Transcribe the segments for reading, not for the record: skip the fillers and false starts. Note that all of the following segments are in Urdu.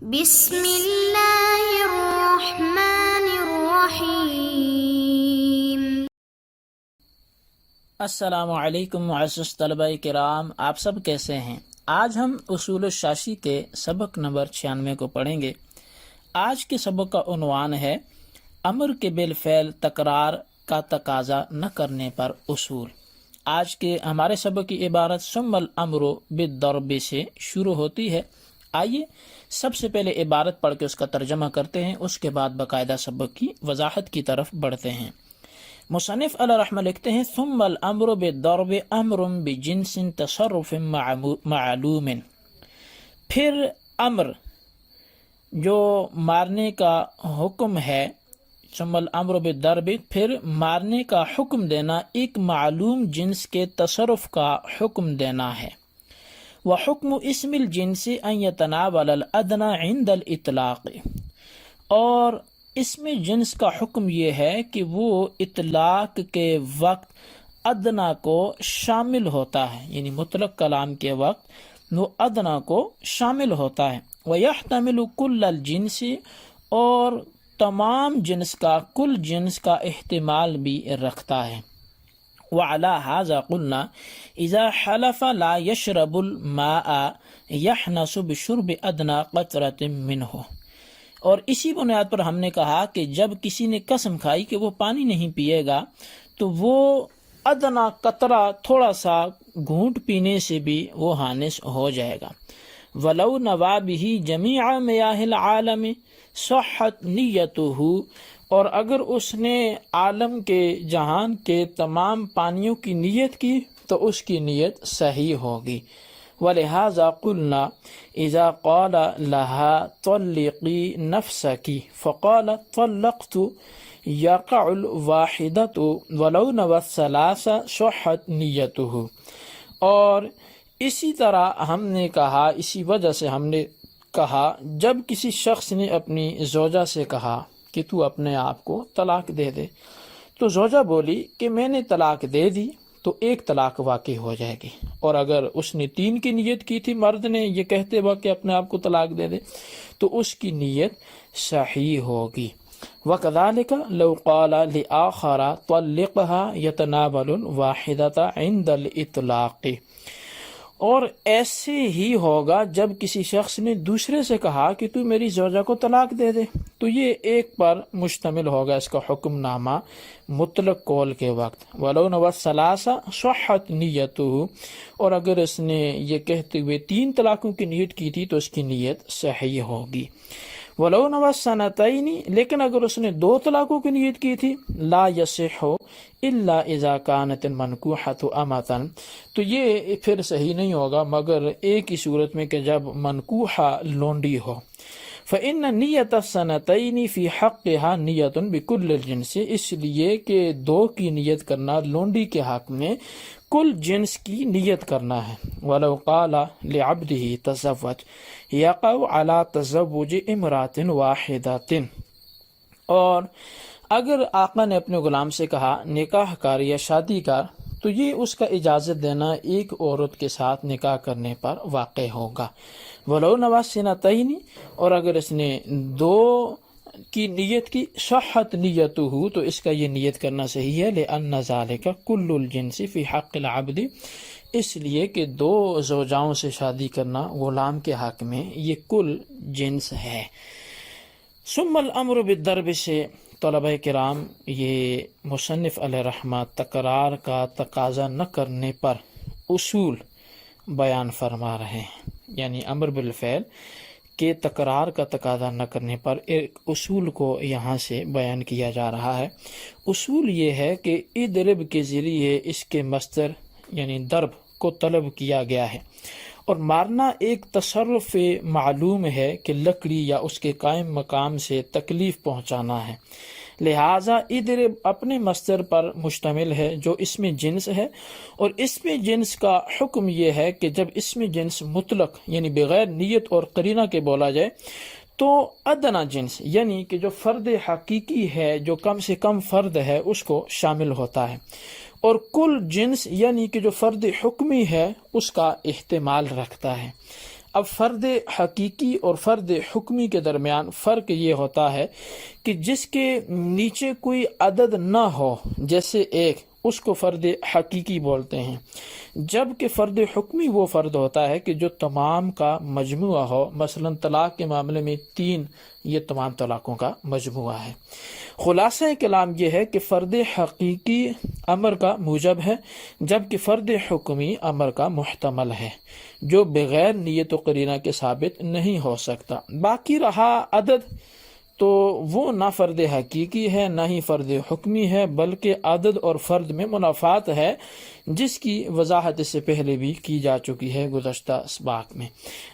بسم اللہ الرحمن الرحیم۔ السلام علیکم معزز طلبہ کرام، آپ سب کیسے ہیں؟ آج ہم اصول الشاشی کے سبق نمبر 96 کو پڑھیں گے۔ آج کے سبق کا عنوان ہے امر کے بالفعل تکرار کا تقاضا نہ کرنے پر اصول۔ آج کے ہمارے سبق کی عبارت ثم الامر بالضرب سے شروع ہوتی ہے۔ آئیے سب سے پہلے عبارت پڑھ کے اس کا ترجمہ کرتے ہیں، اس کے بعد باقاعدہ سبق کی وضاحت کی طرف بڑھتے ہیں۔ مصنف علیہ رحمہ لکھتے ہیں ثم الامر بالضرب امر بجنس تصرف معلوم، پھر امر جو مارنے کا حکم ہے، ثم الامر بالضرب پھر مارنے کا حکم دینا ایک معلوم جنس کے تصرف کا حکم دینا ہے۔ وحکم اسم الجنس ان يتناول الادنى عند الاطلاق، اور اسم جنس کا حکم یہ ہے کہ وہ اطلاق کے وقت ادنا کو شامل ہوتا ہے، یعنی مطلق کلام کے وقت وہ ادنا کو شامل ہوتا ہے۔ وَيَحْتَمِلُ كُلَّ الْجِنْسِ، اور تمام جنس کا، کل جنس کا احتمال بھی رکھتا ہے۔ وعلى هذا قلنا اذا حلف لا يشرب الماء يحنس بشرب ادنى قطرة منه، اور اسی بنیاد پر ہم نے کہا کہ جب کسی نے قسم کھائی کہ وہ پانی نہیں پیے گا تو وہ ادنا قطرہ، تھوڑا سا گھونٹ پینے سے بھی وہ حانس ہو جائے گا۔ ولو نوى به جميع مياه العالم صحت نیته، اور اگر اس نے عالم کے، جہان کے تمام پانیوں کی نیت کی تو اس کی نیت صحیح ہوگی۔ وَلِهَذَا قُلْنَا إِذَا قَالَ لَهَا طَلِّقِي نَفْسَكِ فَقَالَتْ طَلَّقْتُ يَقَعُ الْوَاحِدَةُ وَلَوْ نَوَى الثَّلَاثَ صَحَّتْ نِيَّتُهُ، اور اسی طرح ہم نے کہا، اسی وجہ سے ہم نے کہا، جب کسی شخص نے اپنی زوجہ سے کہا کہ تو اپنے آپ کو طلاق دے دے، تو زوجہ بولی کہ میں نے طلاق دے دی، تو ایک طلاق واقع ہو جائے گی۔ اور اگر اس نے 3 کی نیت کی تھی، مرد نے یہ کہتے وقت کہ اپنے آپ کو طلاق دے دے، تو اس کی نیت صحیح ہوگی۔ وَكَذَلِكَ لَوْ قَالَ لِآخَرَ طَلِّقْهَا يَتَنَاوَلُ الْوَاحِدَةَ عِنْدَ الْإِطْلَاقِ، اور ایسے ہی ہوگا جب کسی شخص نے دوسرے سے کہا کہ تو میری زوجہ کو طلاق دے دے، تو یہ ایک پر مشتمل ہوگا اس کا حکم نامہ مطلق قول کے وقت۔ وَلَوْ نَوَى الثَّلَاثَ صَحَّتْ نِيَّتُهُ، اور اگر اس نے یہ کہتے ہوئے 3 طلاقوں کی نیت کی تھی تو اس کی نیت صحیح ہوگی۔ وَلَوْ نَوَى السَّنَتَيْنِ، لیکن اگر اس نے 2 طلاقوں کی نیت کی تھی، لا يصح الا اذا كانت المنكوحة امة، تو یہ پھر صحیح نہیں ہوگا مگر ایک ہی صورت میں کہ جب منکوحہ لونڈی ہو۔ فإن نیت السنتین فی حقها نیت بکل الجنس، اس لیے کہ 2 کی نیت کرنا لونڈی کے حق میں کل جنس کی نیت کرنا ہے۔ ولو قال لعبده تزوج یقع على تزوج امرأة واحدة، اور اگر آقا نے اپنے غلام سے کہا نکاح کر یا شادی کر، تو یہ اس کا اجازت دینا ایک عورت کے ساتھ نکاح کرنے پر واقع ہوگا۔ وَلَوْ نَوَى السِّنَتَيْنِ، اور اگر اس نے 2 کی نیت کی، صحت نیتہ، تو اس کا یہ نیت کرنا صحیح ہے۔ لِأَنَّ ذَلِكَ كُلُّ الْجِنْسِ فِي حَقِّ الْعَبْدِ، اس لیے کہ 2 زوجاؤں سے شادی کرنا غلام کے حق میں یہ کل جنس ہے۔ ثم الامر بالضرب سے طلبہ کرام یہ مصنف علیہ رحمہ تکرار کا تقاضا نہ کرنے پر اصول بیان فرما رہے ہیں، یعنی امر بالفعل کے تکرار کا تقاضا نہ کرنے پر ایک اصول کو یہاں سے بیان کیا جا رہا ہے۔ اصول یہ ہے کہ اضرب کے ذریعے اس کے مصدر یعنی ضرب کو طلب کیا گیا ہے، اور مارنا ایک تصرف معلوم ہے کہ لکڑی یا اس کے قائم مقام سے تکلیف پہنچانا ہے، لہٰذا اضرب اپنے مصدر پر مشتمل ہے جو اسم جنس ہے، اور اسم جنس کا حکم یہ ہے کہ جب اسم جنس مطلق یعنی بغیر نیت اور قرینہ کے بولا جائے تو ادنا جنس یعنی کہ جو فرد حقیقی ہے، جو کم سے کم فرد ہے، اس کو شامل ہوتا ہے، اور کل جنس یعنی کہ جو فرد حکمی ہے اس کا احتمال رکھتا ہے۔ اب فرد حقیقی اور فرد حکمی کے درمیان فرق یہ ہوتا ہے کہ جس کے نیچے کوئی عدد نہ ہو جیسے ایک، اس کو فرد حقیقی بولتے ہیں، جبکہ فرد حکمی وہ فرد ہوتا ہے کہ جو تمام کا مجموعہ ہو، مثلا طلاق کے معاملے میں 3، یہ تمام طلاقوں کا مجموعہ ہے۔ خلاصہ کلام یہ ہے کہ فرد حقیقی امر کا موجب ہے، جبکہ فرد حکمی امر کا محتمل ہے، جو بغیر نیت و قرینہ کے ثابت نہیں ہو سکتا۔ باقی رہا عدد، تو وہ نہ فرد حقیقی ہے نہ ہی فرد حکمی ہے، بلکہ عدد اور فرد میں منافات ہے، جس کی وضاحت اس سے پہلے بھی کی جا چکی ہے گزشتہ اسباق میں۔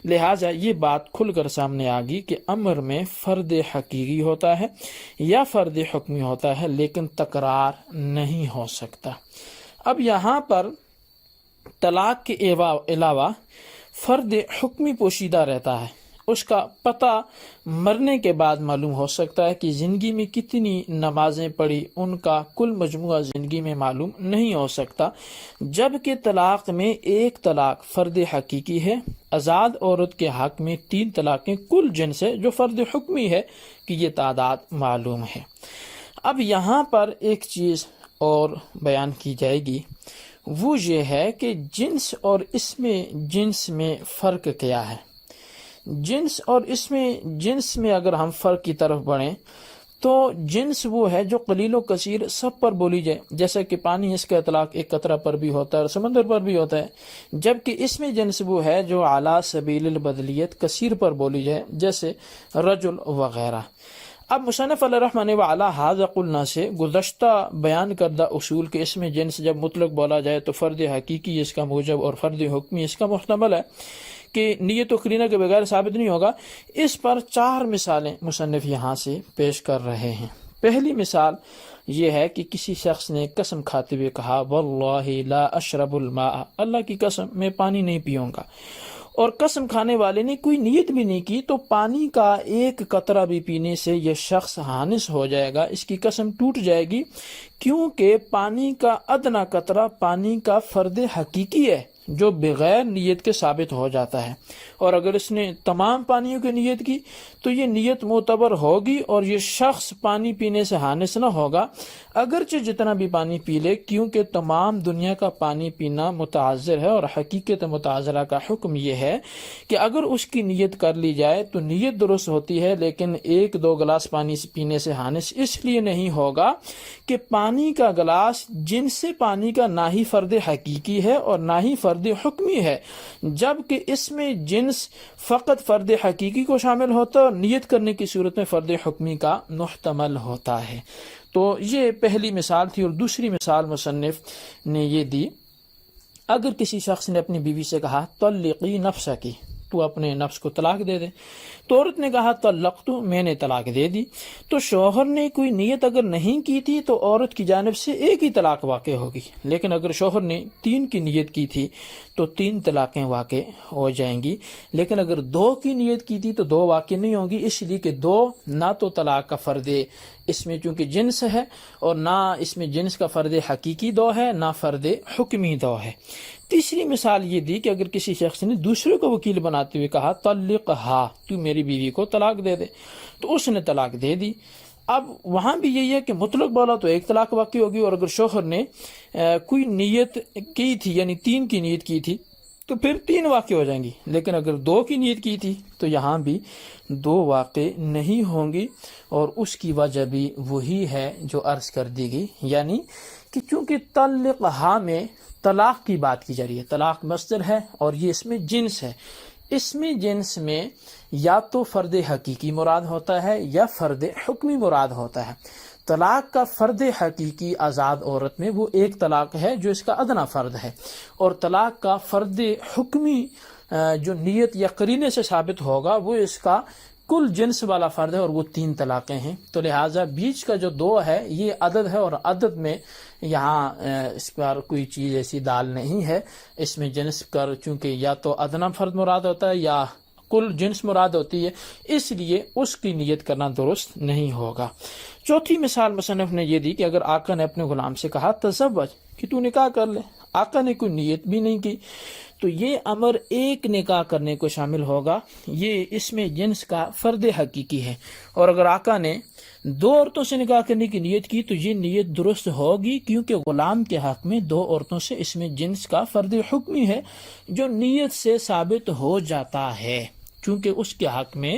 لہٰذا یہ بات کھل کر سامنے آ گئی کہ امر میں فرد حقیقی ہوتا ہے یا فرد حکمی ہوتا ہے، لیکن تکرار نہیں ہو سکتا۔ اب یہاں پر طلاق کے علاوہ فرد حکمی پوشیدہ رہتا ہے، اس کا پتہ مرنے کے بعد معلوم ہو سکتا ہے کہ زندگی میں کتنی نمازیں پڑھی، ان کا کل مجموعہ زندگی میں معلوم نہیں ہو سکتا، جبکہ طلاق میں ایک طلاق فرد حقیقی ہے، آزاد عورت کے حق میں 3 طلاقیں کل جنس ہے جو فرد حکمی ہے کہ یہ تعداد معلوم ہے۔ اب یہاں پر ایک چیز اور بیان کی جائے گی، وہ یہ ہے کہ جنس اور جنس میں فرق کیا ہے۔ جنس اور جنس میں اگر ہم فرق کی طرف بڑھیں تو جنس وہ ہے جو قلیل و کثیر سب پر بولی جائے، جیسا کہ پانی، اس کا اطلاق ایک قطرہ پر بھی ہوتا ہے اور سمندر پر بھی ہوتا ہے، جبکہ اس میں جنس وہ ہے جو اعلیٰ سبیل البدلیت کثیر پر بولی جائے، جیسے رجل وغیرہ۔ اب مصنف علیہ رحمہ و علی ھذا قلنا سے گزشتہ بیان کردہ اصول کے اس میں جنس جب مطلق بولا جائے تو فرد حقیقی اس کا موجب اور فرد حکمی اس کا محتمل ہے کہ نیت و قرینہ کے بغیر ثابت نہیں ہوگا۔ اس پر 4 مثالیں مصنف یہاں سے پیش کر رہے ہیں۔ پہلی مثال یہ ہے کہ کسی شخص نے قسم کھاتے ہوئے کہا واللہ لا اشرب الماء، اللہ کی قسم میں پانی نہیں پیوں گا، اور قسم کھانے والے نے کوئی نیت بھی نہیں کی، تو پانی کا ایک قطرہ بھی پینے سے یہ شخص حانث ہو جائے گا، اس کی قسم ٹوٹ جائے گی، کیونکہ پانی کا ادنا قطرہ پانی کا فرد حقیقی ہے جو بغیر نیت کے ثابت ہو جاتا ہے، اور اگر اس نے تمام پانیوں کی نیت کی تو یہ نیت معتبر ہوگی اور یہ شخص پانی پینے سے حانث نہ ہوگا، اگرچہ جتنا بھی پانی پی لے، کیونکہ تمام دنیا کا پانی پینا متعذر ہے، اور حقیقت متعذرہ کا حکم یہ ہے کہ اگر اس کی نیت کر لی جائے تو نیت درست ہوتی ہے، لیکن 1-2 گلاس پانی پینے سے حانث اس لیے نہیں ہوگا کہ پانی کا گلاس جن سے پانی کا نہ ہی فرد حقیقی ہے اور نہ ہی فرد حکمی ہے، جبکہ اس میں جنس فقط فرد حقیقی کو شامل ہوتا ہے اور نیت کرنے کی صورت میں فرد حکمی کا محتمل ہوتا ہے۔ تو یہ پہلی مثال تھی، اور دوسری مثال مصنف نے یہ دی، اگر کسی شخص نے اپنی بیوی سے کہا طلقی نفسکی، تو اپنے نفس کو طلاق دے دے، تو عورت نے کہا طلقت، میں نے طلاق دے دی، تو شوہر نے کوئی نیت اگر نہیں کی تھی تو عورت کی جانب سے ایک ہی طلاق واقع ہوگی، لیکن اگر شوہر نے 3 کی نیت کی تھی تو 3 طلاقیں واقع ہو جائیں گی، لیکن اگر 2 کی نیت کی تھی تو 2 واقع نہیں ہوگی، اس لیے کہ 2 نہ تو طلاق کا فرد اس میں چونکہ جنس ہے، اور نہ اس میں جنس کا فرد حقیقی 2 ہے، نہ فرد حکمی 2 ہے۔ تیسری مثال یہ دی کہ اگر کسی شخص نے دوسرے کو وکیل بناتے ہوئے کہا طلقھا، تو میری بیوی کو طلاق دے دے، تو اس نے طلاق دے دی۔ اب وہاں بھی یہی ہے کہ مطلق بولا تو 1 طلاق واقع ہوگی، اور اگر شوہر نے کوئی نیت کی تھی یعنی 3 کی نیت کی تھی تو پھر 3 واقع ہو جائیں گی، لیکن اگر 2 کی نیت کی تھی تو یہاں بھی 2 واقع نہیں ہوں گی، اور اس کی وجہ بھی وہی ہے جو عرض کر دی گئی، یعنی کہ چونکہ طلقھا میں طلاق کی بات کی جا رہی ہے، طلاق مصدر ہے اور یہ اس میں جنس ہے، اس میں جنس میں یا تو فرد حقیقی مراد ہوتا ہے یا فرد حکمی مراد ہوتا ہے۔ طلاق کا فرد حقیقی آزاد عورت میں وہ 1 طلاق ہے جو اس کا ادنا فرد ہے، اور طلاق کا فرد حکمی جو نیت یا قرینے سے ثابت ہوگا وہ اس کا کل جنس والا فرد ہے، اور وہ 3 طلاقیں ہیں۔ تو لہٰذا بیچ کا جو 2 ہے یہ عدد ہے، اور عدد میں یہاں اس پر کوئی چیز ایسی دال نہیں ہے، اس میں جنس کر چونکہ یا تو ادنا فرد مراد ہوتا ہے یا کل جنس مراد ہوتی ہے، اس لیے اس کی نیت کرنا درست نہیں ہوگا۔ چوتھی مثال مصنف نے یہ دی کہ اگر آقا نے اپنے غلام سے کہا تزوج، کہ تو نکاح کر لے، آقا نے کوئی نیت بھی نہیں کی، تو یہ امر ایک نکاح کرنے کو شامل ہوگا، یہ اس میں جنس کا فرد حقیقی ہے۔ اور اگر آقا نے دو عورتوں سے نکاح کرنے کی نیت کی تو یہ نیت درست ہوگی، کیونکہ غلام کے حق میں دو عورتوں سے اس میں جنس کا فرد حکمی ہے جو نیت سے ثابت ہو جاتا ہے، چونکہ اس کے حق میں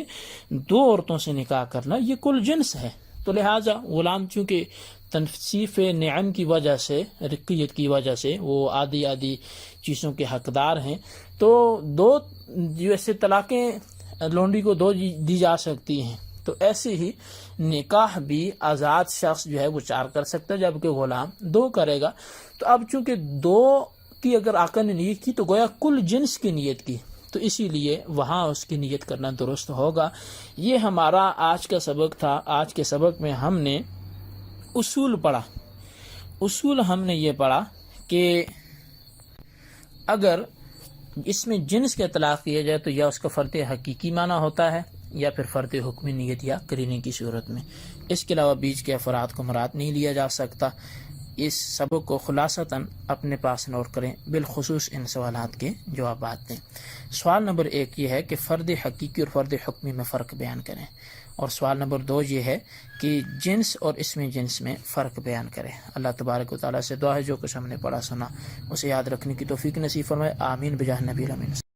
دو عورتوں سے نکاح کرنا یہ کل جنس ہے۔ تو لہٰذا غلام چونکہ تنصیف نعم کی وجہ سے، رقیت کی وجہ سے وہ آدھی چیزوں کے حقدار ہیں، تو دو جیسے طلاقیں لونڈی کو دو دی جا سکتی ہیں، تو ایسے ہی نکاح بھی آزاد شخص جو ہے وہ 4 کر سکتا ہے، جبکہ غلام 2 کرے گا۔ تو اب چونکہ 2 کی اگر آقا نے نیت کی تو گویا کل جنس کی نیت کی، تو اسی لیے وہاں اس کی نیت کرنا درست ہوگا۔ یہ ہمارا آج کا سبق تھا۔ آج کے سبق میں ہم نے اصول پڑھا۔ اصول ہم نے یہ پڑھا کہ اگر اس میں جنس کا اطلاق کیا جائے تو یا اس کا فرد حقیقی معنی ہوتا ہے یا پھر فرد حکمی نیت یا قرینے کی صورت میں، اس کے علاوہ بیچ کے افراد کو مراد نہیں لیا جا سکتا۔ اس سبق کو خلاصتاً اپنے پاس نوٹ کریں، بالخصوص ان سوالات کے جوابات دیں۔ سوال نمبر 1 یہ ہے کہ فرد حقیقی اور فرد حکمی میں فرق بیان کریں، اور سوال نمبر 2 یہ ہے کہ جنس اور اسم جنس میں فرق بیان کریں۔ اللہ تبارک و تعالیٰ سے دعا ہے جو کچھ ہم نے پڑھا سنا اسے یاد رکھنے کی توفیق نصیب فرمائے، آمین بجاہ نبی الامین۔